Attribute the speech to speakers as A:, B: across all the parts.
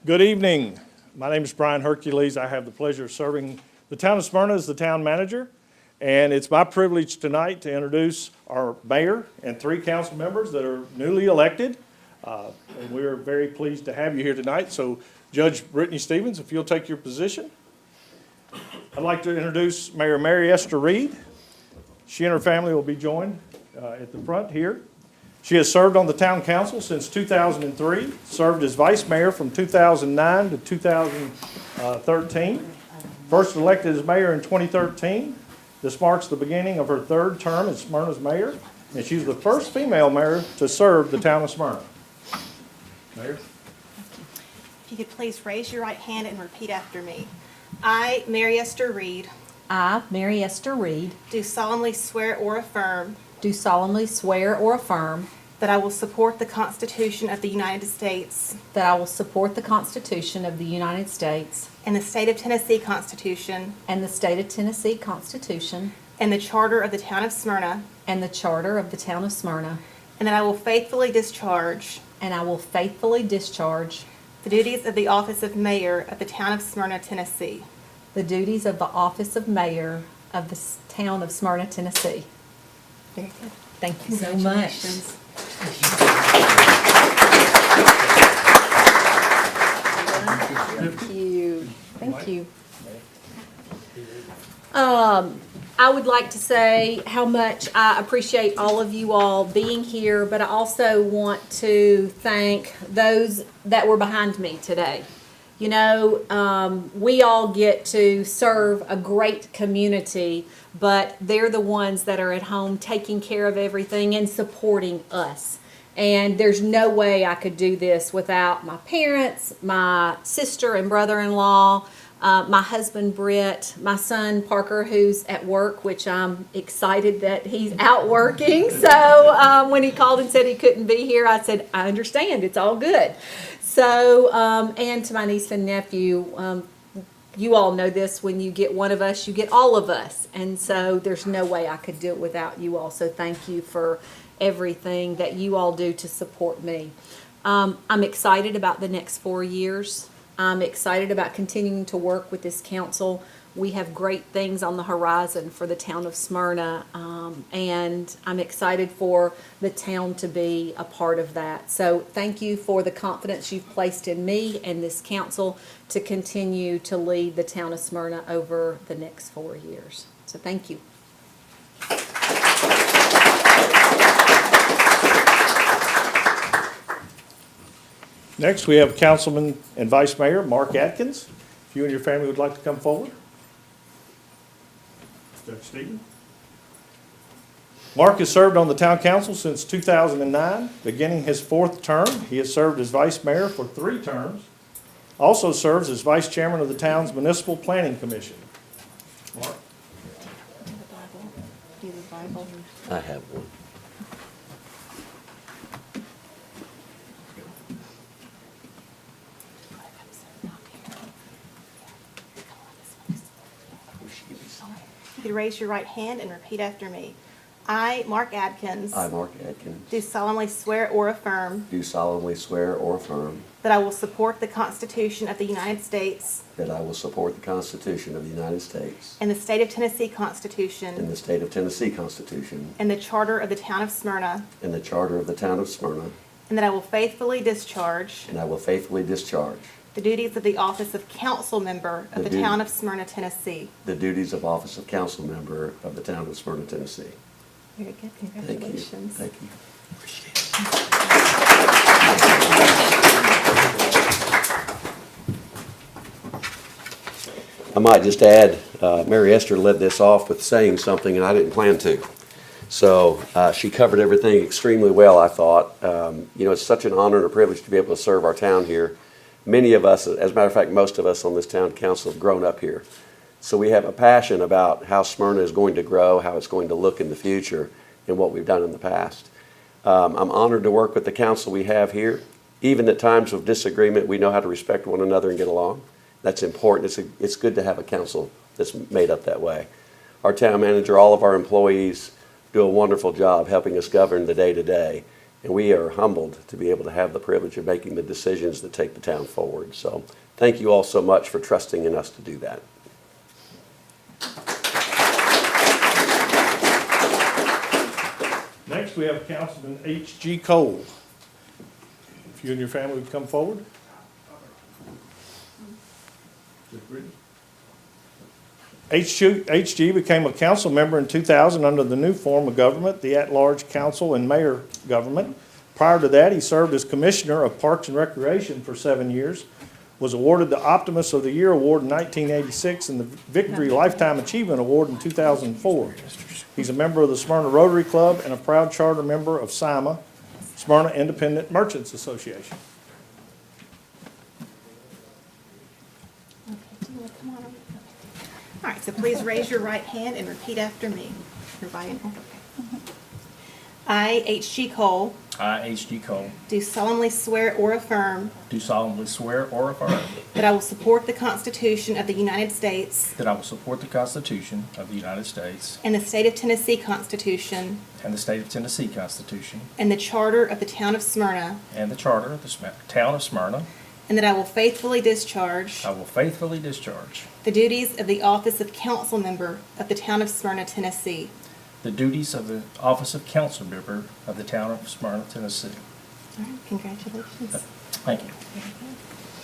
A: Good evening. My name is Brian Hercules. I have the pleasure of serving the town of Smyrna as the town manager. And it's my privilege tonight to introduce our mayor and 3 council members that are newly elected. And we're very pleased to have you here tonight. So Judge Brittany Stevens, if you'll take your position. I'd like to introduce Mayor Mary Esther Reed. She and her family will be joined at the front here. She has served on the town council since 2003, served as vice mayor from 2009 to 2013. First elected as mayor in 2013. This marks the beginning of her 3rd term as Smyrna's mayor, and she's the first female mayor to serve the town of Smyrna. Mayor?
B: If you could please raise your right hand and repeat after me. I, Mary Esther Reed,
C: I, Mary Esther Reed,
B: do solemnly swear or affirm
C: do solemnly swear or affirm
B: that I will support the Constitution of the United States
C: that I will support the Constitution of the United States
B: and the State of Tennessee Constitution
C: and the State of Tennessee Constitution
B: and the Charter of the Town of Smyrna,
C: and the Charter of the Town of Smyrna,
B: and that I will faithfully discharge
C: and I will faithfully discharge
B: the duties of the office of mayor of the Town of Smyrna, Tennessee.
C: the duties of the office of mayor of the Town of Smyrna, Tennessee.
B: Very good.
C: Thank you so much. Thank you. Thank you. I would like to say how much I appreciate all of you all being here, but I also want to thank those that were behind me today. You know, we all get to serve a great community, but they're the ones that are at home taking care of everything and supporting us. And there's no way I could do this without my parents, my sister and brother-in-law, my husband Britt, my son Parker, who's at work, which I'm excited that he's out working. So when he called and said he couldn't be here, I said, I understand, it's all good. So, and to my niece and nephew, you all know this, when you get one of us, you get all of us. And so there's no way I could do it without you all. So thank you for everything that you all do to support me. I'm excited about the next 4 years. I'm excited about continuing to work with this council. We have great things on the horizon for the town of Smyrna, and I'm excited for the town to be a part of that. So thank you for the confidence you've placed in me and this council to continue to lead the town of Smyrna over the next 4 years. So thank you.
A: Next, we have Councilman and Vice Mayor Mark Atkins. If you and your family would like to come forward. Judge Stevens. Mark has served on the town council since 2009, beginning his 4th term. He has served as vice mayor for 3 terms. Also serves as vice chairman of the town's municipal planning commission. Mark.
B: Do you have a Bible?
D: I have one.
B: You could raise your right hand and repeat after me. I, Mark Adkins,
D: I, Mark Atkins,
B: do solemnly swear or affirm
D: do solemnly swear or affirm
B: that I will support the Constitution of the United States
D: that I will support the Constitution of the United States
B: and the State of Tennessee
D: and
B: Constitution
D: the State of Tennessee Constitution
B: and the Charter of the Town of Smyrna,
D: and the Charter of the Town of Smyrna,
B: and that I will faithfully discharge
D: and I will faithfully discharge
B: the duties of the office of council member of the Town of Smyrna, Tennessee.
D: the duties of office of council member of the Town of Smyrna, Tennessee.
B: Very good.
D: Thank you.
B: Congratulations.
D: Thank you. I might just add, Mary Esther led this off with saying something, and I didn't plan to. So she covered everything extremely well, I thought. You know, it's such an honor and a privilege to be able to serve our town here. Many of us, as a matter of fact, most of us on this town council have grown up here. So we have a passion about how Smyrna is going to grow, how it's going to look in the future, and what we've done in the past. I'm honored to work with the council we have here. Even at times of disagreement, we know how to respect one another and get along. That's important. It's good to have a council that's made up that way. Our town manager, all of our employees do a wonderful job helping us govern the day-to-day. And we are humbled to be able to have the privilege of making the decisions that take the town forward. So thank you all so much for trusting in us to do that.
A: Next, we have Councilman H.G. Cole. If you and your family would come forward. H.G. became a council member in 2000 under the new form of government, the at-large council and mayor government. Prior to that, he served as Commissioner of Parks and Recreation for 7 years, was awarded the Optimist of the Year Award in 1986 and the Victory Lifetime Achievement Award in 2004. He's a member of the Smyrna Rotary Club and a proud charter member of SIMA, Smyrna Independent Merchants Association.
B: Okay, do you want to come on over? All right, so please raise your right hand and repeat after me. Everybody in order. I, H.G. Cole,
E: I, H.G. Cole,
B: do solemnly swear or affirm
E: do solemnly swear or affirm
B: that I will support the Constitution of the United States
E: that I will support the Constitution of the United States
B: and the State of Tennessee Constitution
E: and the State of Tennessee Constitution
B: and the Charter of the Town of Smyrna,
E: and the Charter of the Town of Smyrna.
B: and that I will faithfully discharge
E: I will faithfully discharge
B: the duties of the office of council member of the Town of Smyrna, Tennessee.
E: the duties of the office of council member of the Town of Smyrna, Tennessee.
B: All right, congratulations.
E: Thank you.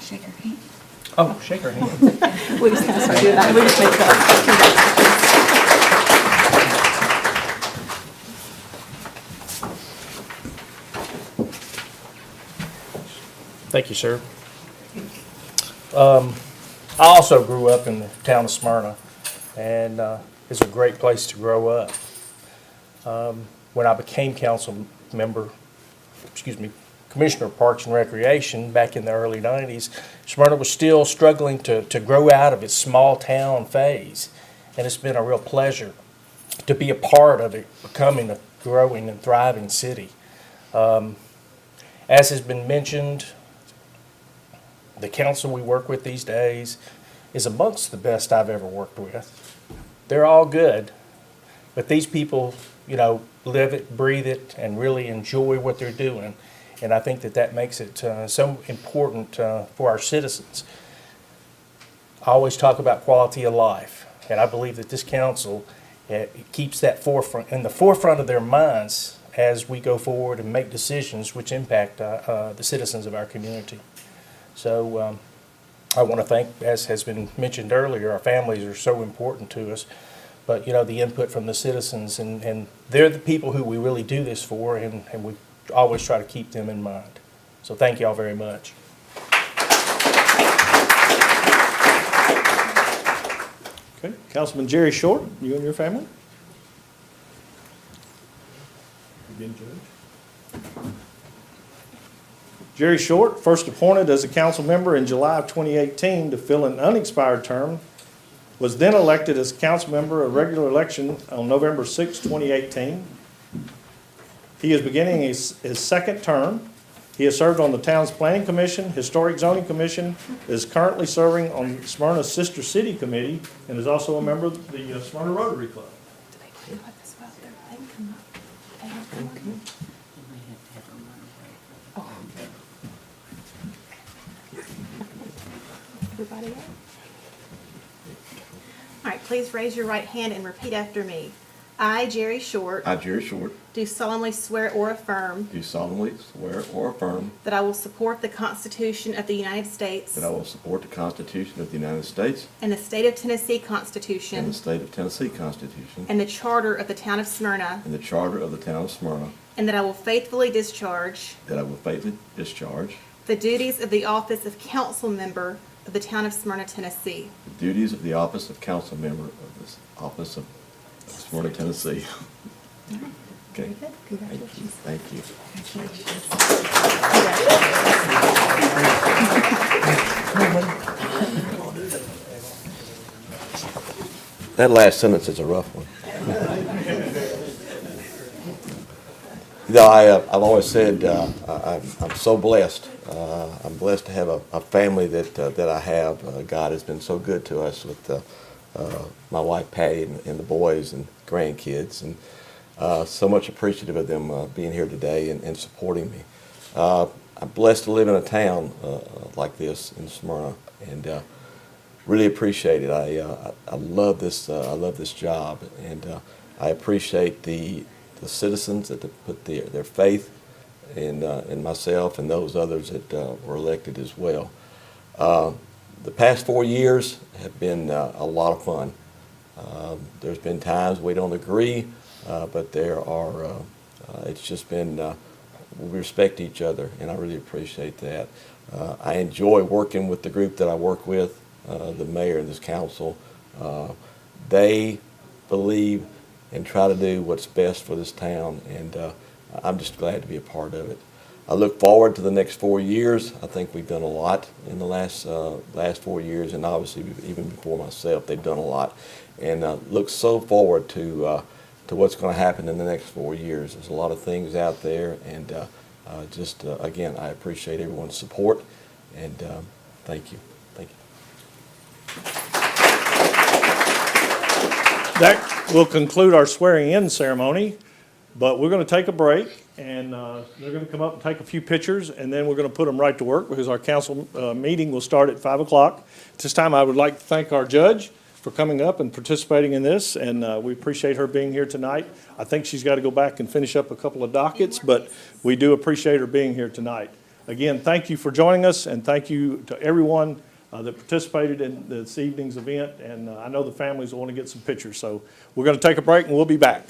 B: Shake her hand.
E: Oh, shake her hand.
B: We just kind of start doing that. We just make that.
E: Thank you, sir. I also grew up in the town of Smyrna, and it's a great place to grow up. When I became Commissioner of Parks and Recreation back in the early 90s, Smyrna was still struggling to grow out of its small town phase. And it's been a real pleasure to be a part of it becoming a growing and thriving city. As has been mentioned, the council we work with these days is amongst the best I've ever worked with. They're all good, but these people, live it, breathe it, and really enjoy what they're doing. And I think that makes it so important for our citizens. I always talk about quality of life, and I believe that this council keeps that in the forefront of their minds as we go forward and make decisions which impact the citizens of our community. So I want to thank, as has been mentioned earlier, our families are so important to us. But, the input from the citizens, and they're the people who we really do this for, and we always try to keep them in mind. So thank you all very much.
A: Okay, Councilman Jerry Short, you and your family? Again, Judge. Jerry Short, first appointed as a council member in July of 2018 to fill an unexpired term, was then elected as council member of regular election on November 6, 2018. He is beginning his second term. He has served on the town's planning commission, historic zoning commission, is currently serving on Smyrna's Sister City Committee, and is also a member of the Smyrna Rotary Club.
B: Do they play with us well? They can come up. They don't come up. Oh. Everybody else? All right, please raise your right hand and repeat after me. I, Jerry Short,
F: I, Jerry Short,
B: do solemnly swear or affirm
F: do solemnly swear or affirm
B: that I will support the Constitution of the United States
F: that I will support the Constitution of the United States
B: and the State of Tennessee
F: and the
B: Constitution
F: State of Tennessee Constitution
B: and the Charter of the Town of Smyrna,
F: and the Charter of the Town of Smyrna,
B: and that I will faithfully discharge
F: that I will faithfully discharge
B: the duties of the office of council member of the Town of Smyrna, Tennessee.
F: the duties of the office of council member of this office of Smyrna, Tennessee. Okay.
B: Very good. Congratulations.
F: Thank you. That last sentence is a rough one. I've always said I'm so blessed. I'm blessed to have a family that I have. God has been so good to us with my wife Patty and the boys and grandkids. And So much appreciative of them being here today and supporting me. I'm blessed to live in a town like this in Smyrna, and really appreciate it. I love this. I love this job, and I appreciate the citizens that put their faith in myself and those others that were elected as well. The past 4 years have been a lot of fun. There's been times we don't agree, but there are. It's just been. We respect each other, and I really appreciate that. I enjoy working with the group that I work with, the mayor and this council. They believe and try to do what's best for this town, and I'm just glad to be a part of it. I look forward to the next 4 years. I think we've done a lot in the last 4 years, and obviously even before myself, they've done a lot. And look so forward to what's going to happen in the next 4 years. There's a lot of things out there, and again, I appreciate everyone's support, and thank you. Thank you.
A: That will conclude our swearing-in ceremony, but we're going to take a break, and they're going to come up and take a few pictures, and then we're going to put them right to work because our council meeting will start at 5 o'clock. At this time, I would like to thank our judge for coming up and participating in this, and we appreciate her being here tonight. I think she's got to go back and finish up a couple of dockets, but we do appreciate her being here tonight. Again, thank you for joining us, and thank you to everyone that participated in this evening's event, and I know the families will want to get some pictures. So we're going to take a break, and we'll be back.